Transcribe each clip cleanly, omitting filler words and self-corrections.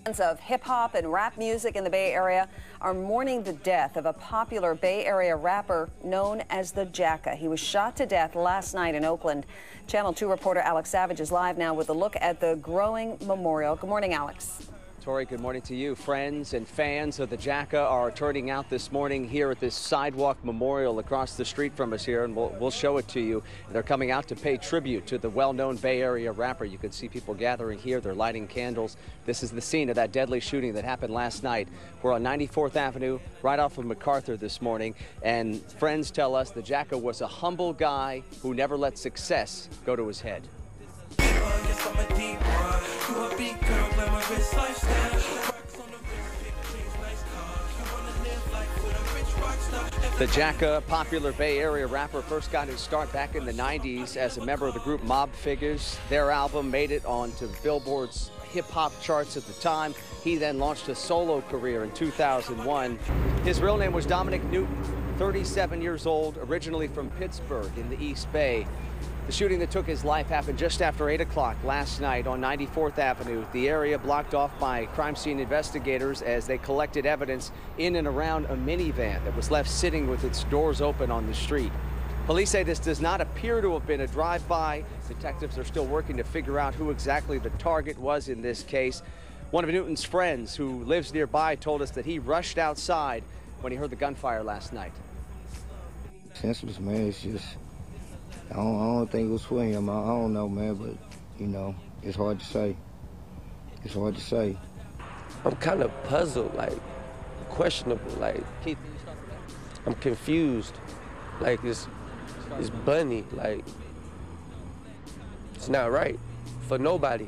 Fans of hip-hop and rap music in the Bay Area are mourning the death of a popular Bay Area rapper known as the Jacka. He was shot to death last night in Oakland. Channel 2 reporter Alex Savage is live now with a look at the growing memorial. Good morning, Alex. Tori, good morning to you. Friends and fans of the Jacka are turning out this morning here at this sidewalk memorial across the street from us here, and we'll show it to you. They're coming out to pay tribute to the well-known Bay Area rapper. You can see people gathering here. They're lighting candles. This is the scene of that deadly shooting that happened last night. We're on 94th Avenue, right off of MacArthur this morning, and friends tell us the Jacka was a humble guy who never let success go to his head. The Jacka, popular Bay Area rapper, first got his start back in the 90s as a member of the group Mob Figures. Their album made it onto Billboard's hip-hop charts at the time. He then launched a solo career in 2001. His real name was Dominic Newton, 37 years old, originally from Pittsburgh in the East Bay. The shooting that took his life happened just after 8 o'clock last night on 94th Avenue. The area blocked off by crime scene investigators as they collected evidence in and around a minivan that was left sitting with its doors open on the street. Police say this does not appear to have been a drive-by. Detectives are still working to figure out who exactly the target was in this case. One of Newton's friends who lives nearby told us that he rushed outside when he heard the gunfire last night. Senseless, man. It's just, I don't think it was for him. I don't know, man, but, you know, it's hard to say. It's hard to say. I'm kind of puzzled, like, questionable, like, I'm confused. Like, it's Bunny, like, it's not right for nobody.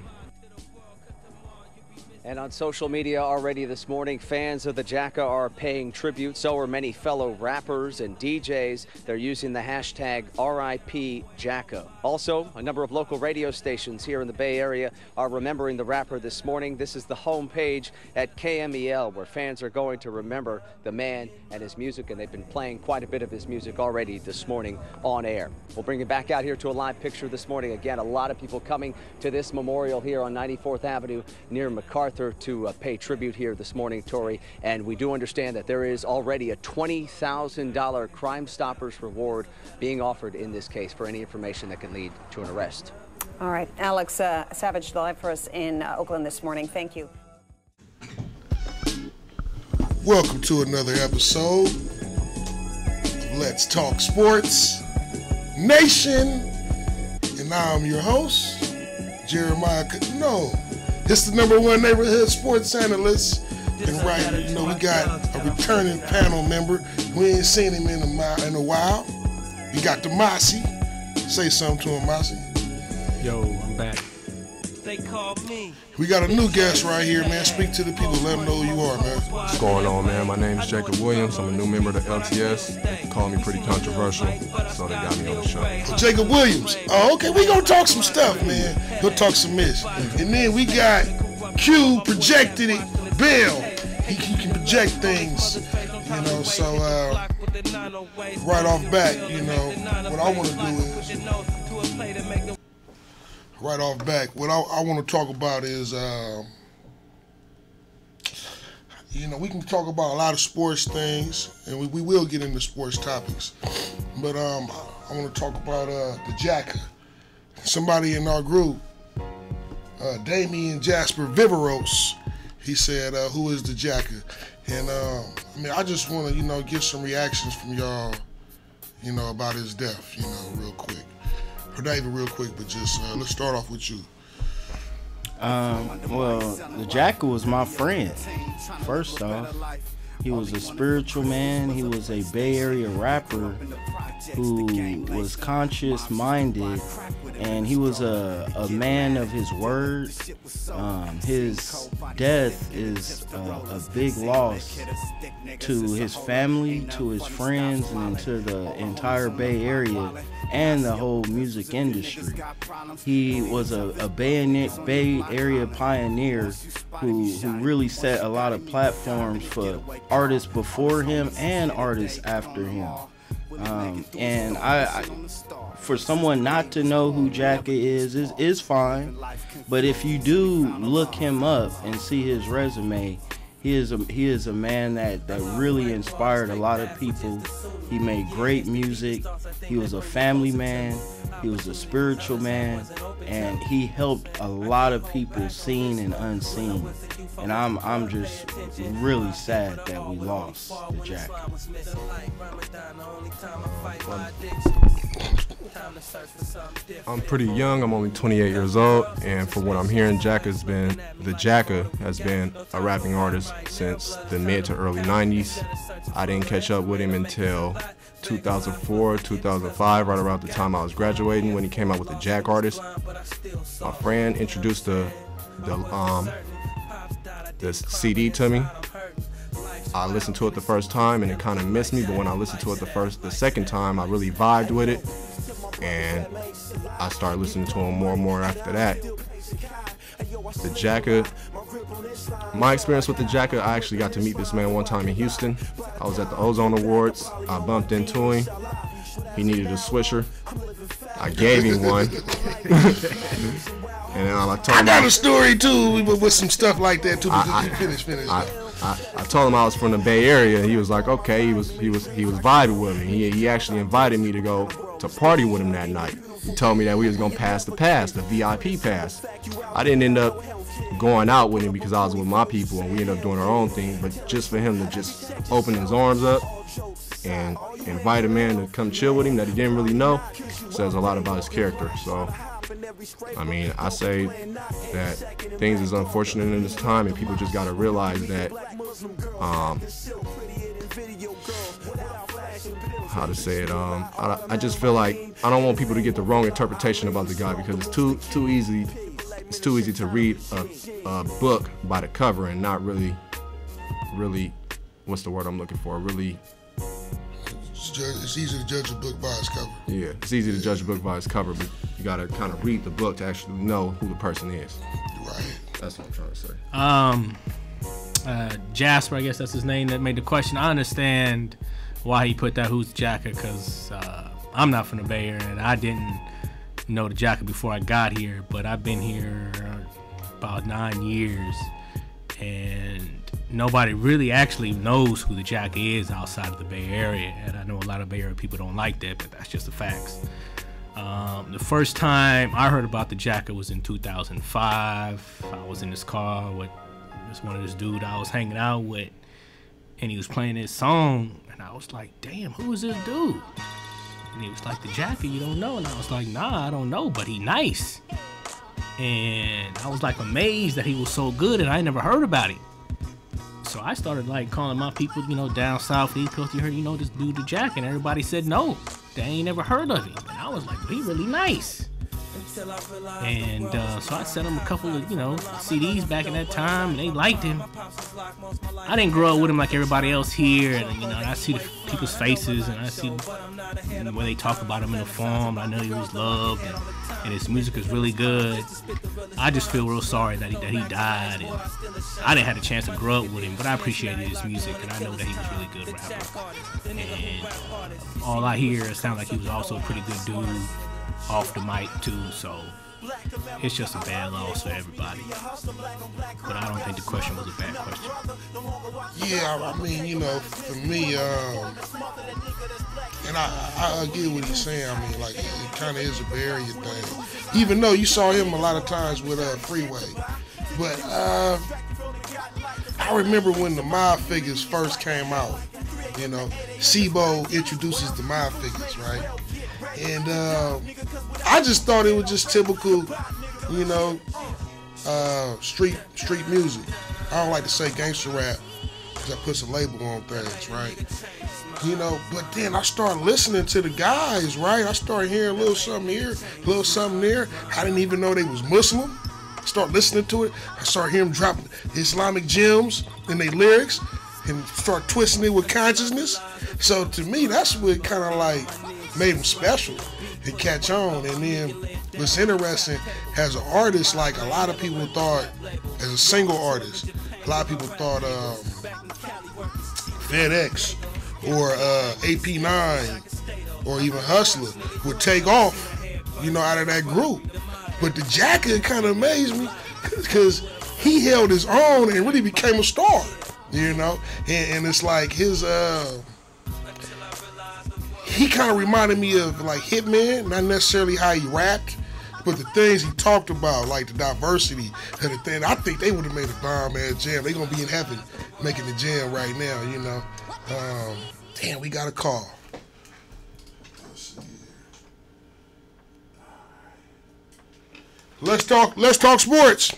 And on social media already this morning, fans of the Jacka are paying tribute. So are many fellow rappers and DJs. They're using the hashtag RIP Jacka. Also, a number of local radio stations here in the Bay Area are remembering the rapper this morning. This is the homepage at KMEL, where fans are going to remember the man and his music, and they've been playing quite a bit of his music already this morning on air. We'll bring you back out here to a live picture this morning. Again, a lot of people coming to this memorial here on 94th Avenue near MacArthur to pay tribute here this morning, Tori. And we do understand that there is already a $20,000 Crime Stoppers reward being offered in this case for any information that can lead to an arrest. All right, Alex Savage live for us in Oakland this morning. Thank you. Welcome to another episode of Let's Talk Sports Nation. And now I'm your host, Jeremiah. No. It's the #1 neighborhood sports analyst and writer. You know, we got a returning panel member. We ain't seen him in a while. We got the Mossy. Say something to him, Mossy. Yo, I'm back. They call me. We got a new guest right here, man. Speak to the people. Let them know who you are, man. What's going on, man? My name is Jacob Williams. I'm a new member of the LTS. They call me pretty controversial, so they got me on the show. Jacob Williams. Oh, okay. We gonna talk some stuff, man. He'll talk some mess. And then we got Q projected it. Bill. He can project things, you know. So right off bat, you know, what I want to do is. Right off back, what I want to talk about is, you know, we can talk about a lot of sports things, and we will get into sports topics. But I want to talk about the Jacka. Somebody in our group, Damian Jasper Viveros, he said, who is the Jacka? And I mean, I just want to, you know, get some reactions from y'all, you know, about his death, you know, real quick. Or not even real quick, but just let's start off with you. Well, the Jacka was my friend. First off, he was a spiritual man. He was a Bay Area rapper who was conscious-minded, and he was a man of his word. His death is a big loss to his family, to his friends, and to the entire Bay Area and the whole music industry. He was a Bay Area pioneer who really set a lot of platforms for artists before him and artists after him. And I for someone not to know who Jacka is fine. But if you do look him up and see his resume, he is a man that really inspired a lot of people. He made great music. He was a family man. He was a spiritual man, and he helped a lot of people, seen and unseen. And I'm just really sad that we lost the Jacka. I'm pretty young. I'm only 28 years old, and from what I'm hearing, Jacka has been a rapping artist since the mid to early 90s. I didn't catch up with him until 2004, 2005, right around the time I was graduating, when he came out with the Jack Artist. My friend introduced the CD to me. I listened to it the first time and it kind of missed me, but when I listened to it the second time, I really vibed with it, and I started listening to him more and more after that. The Jacka, my experience with the Jacka, I actually got to meet this man one time in Houston. I was at the Ozone Awards. I bumped into him. He needed a swisher. I gave him one. And I told him I got a story too with some stuff like that too. Finish. I told him I was from the Bay Area. He was like, okay. He was vibing with me. He actually invited me to go to party with him that night. He told me that we was gonna pass the VIP pass. I didn't end up going out with him because I was with my people and we ended up doing our own thing. But just for him to just open his arms up and invite a man to come chill with him that he didn't really know says a lot about his character. So, I mean, I say that things is unfortunate in this time, and people just gotta realize that, how to say it, I just feel like I don't want people to get the wrong interpretation about the guy, because it's too easy to read a book by the cover and not really, what's the word I'm looking for, really. It's easy to judge a book by its cover. Yeah, it's easy to judge a book by its cover, but you gotta kind of read the book to actually know who the person is. Right. That's what I'm trying to say. Jasper, I guess that's his name, that made the question. I understand why he put that who's Jacka, because I'm not from the Bay Area and I didn't know the Jacka before I got here, but I've been here about 9 years and nobody really actually knows who the Jacka is outside of the Bay Area, and I know a lot of Bay Area people don't like that, but that's just the facts. The first time I heard about the Jacka was in 2005. I was in this car with this dude I was hanging out with, and he was playing this song, and I was like, damn, who is this dude? And he was like, the Jacka, you don't know? And I was like, nah, I don't know, but he nice. And I was like amazed that he was so good, and I never heard about him. So I started like calling my people, down south, East Coast, you heard, this dude the Jacka, and everybody said no, they ain't never heard of him. And I was like, well, he really nice. And so I sent him a couple of, CDs back in that time, and they liked him. I didn't grow up with him like everybody else here, and I see the people's faces, and I see the way they talk about him in the forum. I know he was loved, and his music is really good. I just feel real sorry that he died, and I didn't have a chance to grow up with him, but I appreciated his music, and I know that he was a really good rapper. And all I hear, it sounds like he was also a pretty good dude off the mic too, so it's just a bad loss for everybody. But I don't think the question was a bad question. Yeah, I mean, for me, and I get what he's saying. I mean, like, it kind of is a Bay Area thing. Even though you saw him a lot of times with Freeway. But I remember when the Mob Figures first came out, Sibo introduces the Mob Figures, right? And I just thought it was just typical, street music. I don't like to say gangster rap because that puts a label on things, right? But then I started listening to the guys, right? I started hearing a little something here, a little something there. I didn't even know they was Muslim. I started listening to it. I started hearing them drop Islamic gems in their lyrics and start twisting it with consciousness. So to me, that's what kind of like made him special and catch on. And then what's interesting, as an artist, like a lot of people thought, as a single artist, a lot of people thought FedEx or AP9 or even Hustler would take off, you know, out of that group. But the Jacka kind of amazed me because he held his own and really became a star, you know. And it's like his, he kind of reminded me of like Hitman, not necessarily how he rapped, but the things he talked about, like the diversity of the thing. I think they would have made a bomb-ass jam. They're going to be in heaven making the jam right now, you know. Damn, we got a call. Let's talk sports.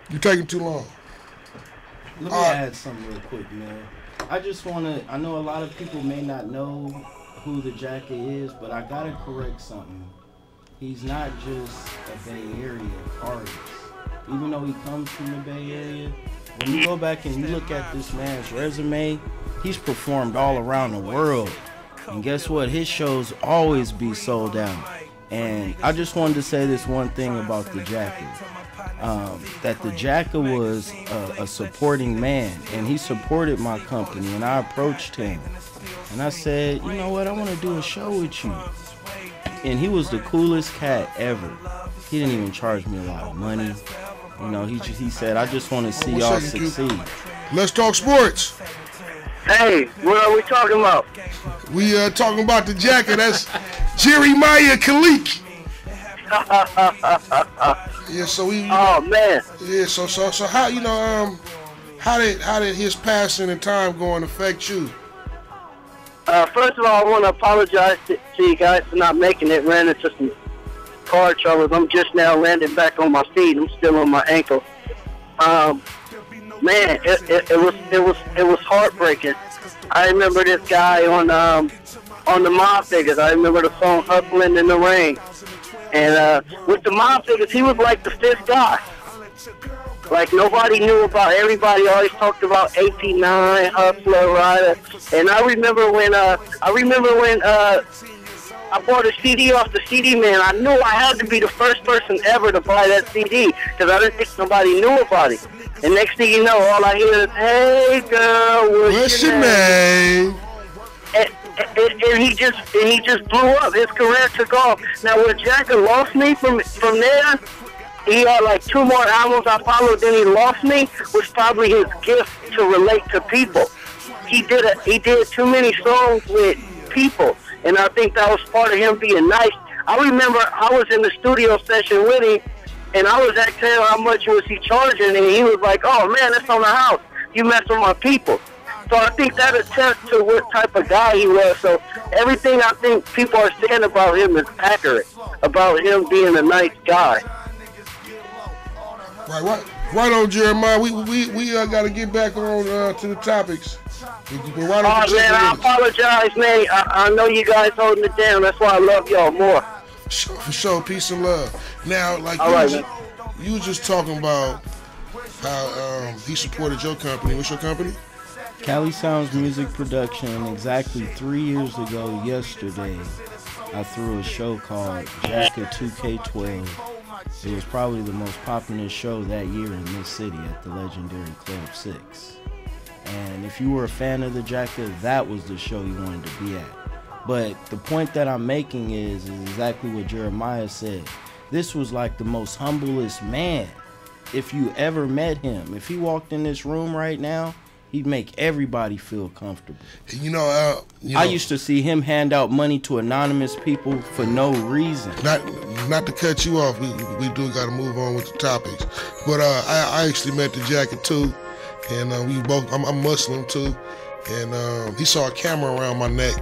You're taking too long. Let me add something real quick, man. I just want to, I know a lot of people may not know who the Jacka is, but I got to correct something. He's not just a Bay Area artist. Even though he comes from the Bay Area, when you go back and you look at this man's resume, he's performed all around the world. And guess what? His shows always be sold out. And I just wanted to say this one thing about the Jacka. That the Jacka was a supporting man, and he supported my company, and I approached him. And I said, you know what, I want to do a show with you. And he was the coolest cat ever. He didn't even charge me a lot of money. You know, he said, I just want to see y'all succeed. Let's talk sports. Hey, what are we talking about? We talking about the Jacka. That's Jeremiah Khalik. Yeah, so we. Oh man. Yeah, so how, you know, how did his passing and time going affect you? First of all, I want to apologize to you guys for not making it. Ran into some car troubles. I'm just now landing back on my feet. I'm still on my ankle. Man, it was heartbreaking. I remember this guy on the Mob Figures. I remember the song "Hustling in the Rain." And with the Mob Figures, he was like the fifth guy. Like nobody knew about. Everybody always talked about AP9, Hustler, Ryder. And I remember when I bought a CD off the CD man. I knew I had to be the first person ever to buy that CD because I didn't think nobody knew about it. And next thing you know, all I hear is, "Hey girl, what's your name?" And he just blew up. His career took off. Now when Jacka lost me from there, he had like 2 more albums I followed. Then he lost me was probably his gift to relate to people. He did too many songs with people, and I think that was part of him being nice. I remember I was in the studio session with him, and I was asking him how much was he charging, and he was like, "Oh man, that's on the house. You mess with my people." So I think that attests to what type of guy he was. So everything I think people are saying about him is accurate, about him being a nice guy. Right on, Jeremiah. We got to get back on to the topics. Man, I apologize, man. I know you guys holding it down. That's why I love y'all more. For sure, peace and love. Now, like you were just talking about how he supported your company. What's your company? Cali Sounds Music Production. Exactly 3 years ago yesterday, I threw a show called Jacka 2K12. It was probably the most popular show that year in this city at the legendary Club 6. And if you were a fan of the Jacka, that was the show you wanted to be at. But the point that I'm making is exactly what Jeremiah said. This was like the most humblest man. If you ever met him, if he walked in this room right now, he'd make everybody feel comfortable. You know, I used to see him hand out money to anonymous people for no reason. Not to cut you off, we do got to move on with the topics. But I actually met the Jacka too, and we both. I'm Muslim too, and he saw a camera around my neck,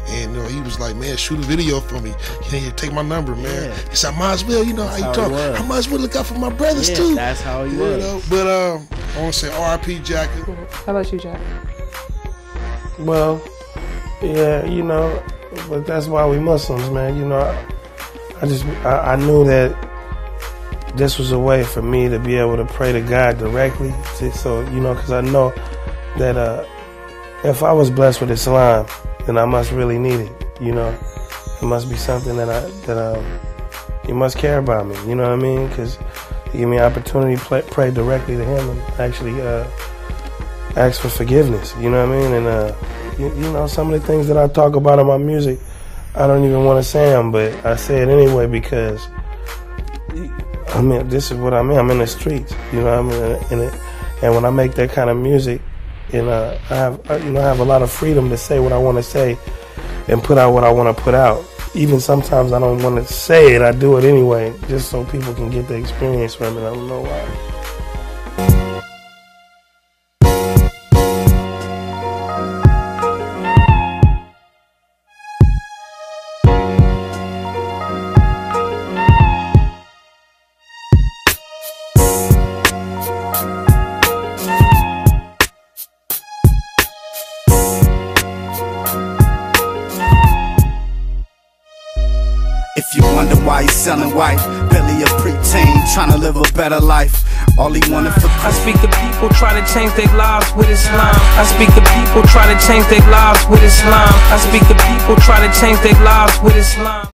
and he was like, "Man, shoot a video for me. Take my number, man." Yeah. He said, "I might as well. You know how you talk. I might as well look out for my brothers too." That's how he was. Know? But I want to say R.I.P. Jacka. How about you, Jack? Well, yeah, but that's why we Muslims, man. I knew that this was a way for me to be able to pray to God directly. Because I know that if I was blessed with Islam, then I must really need it. It must be something that He must care about me. You know what I mean? Because He gave me an opportunity to pray directly to Him and actually ask for forgiveness. You know what I mean? And you know, some of the things that I talk about in my music, I don't even want to say them, but I say it anyway because, I mean, this is what I mean. I'm in the streets, you know. I'm in it, and when I make that kind of music, and I have a lot of freedom to say what I want to say, and put out what I want to put out. Even sometimes I don't want to say it, I do it anyway, just so people can get the experience from it. I don't know why. If you wonder why he's selling white, Billy a preteen, trying to live a better life. All he wanted for I speak to people, try to change their lives with Islam. I speak to people, try to change their lives with Islam. I speak to people, try to change their lives with Islam.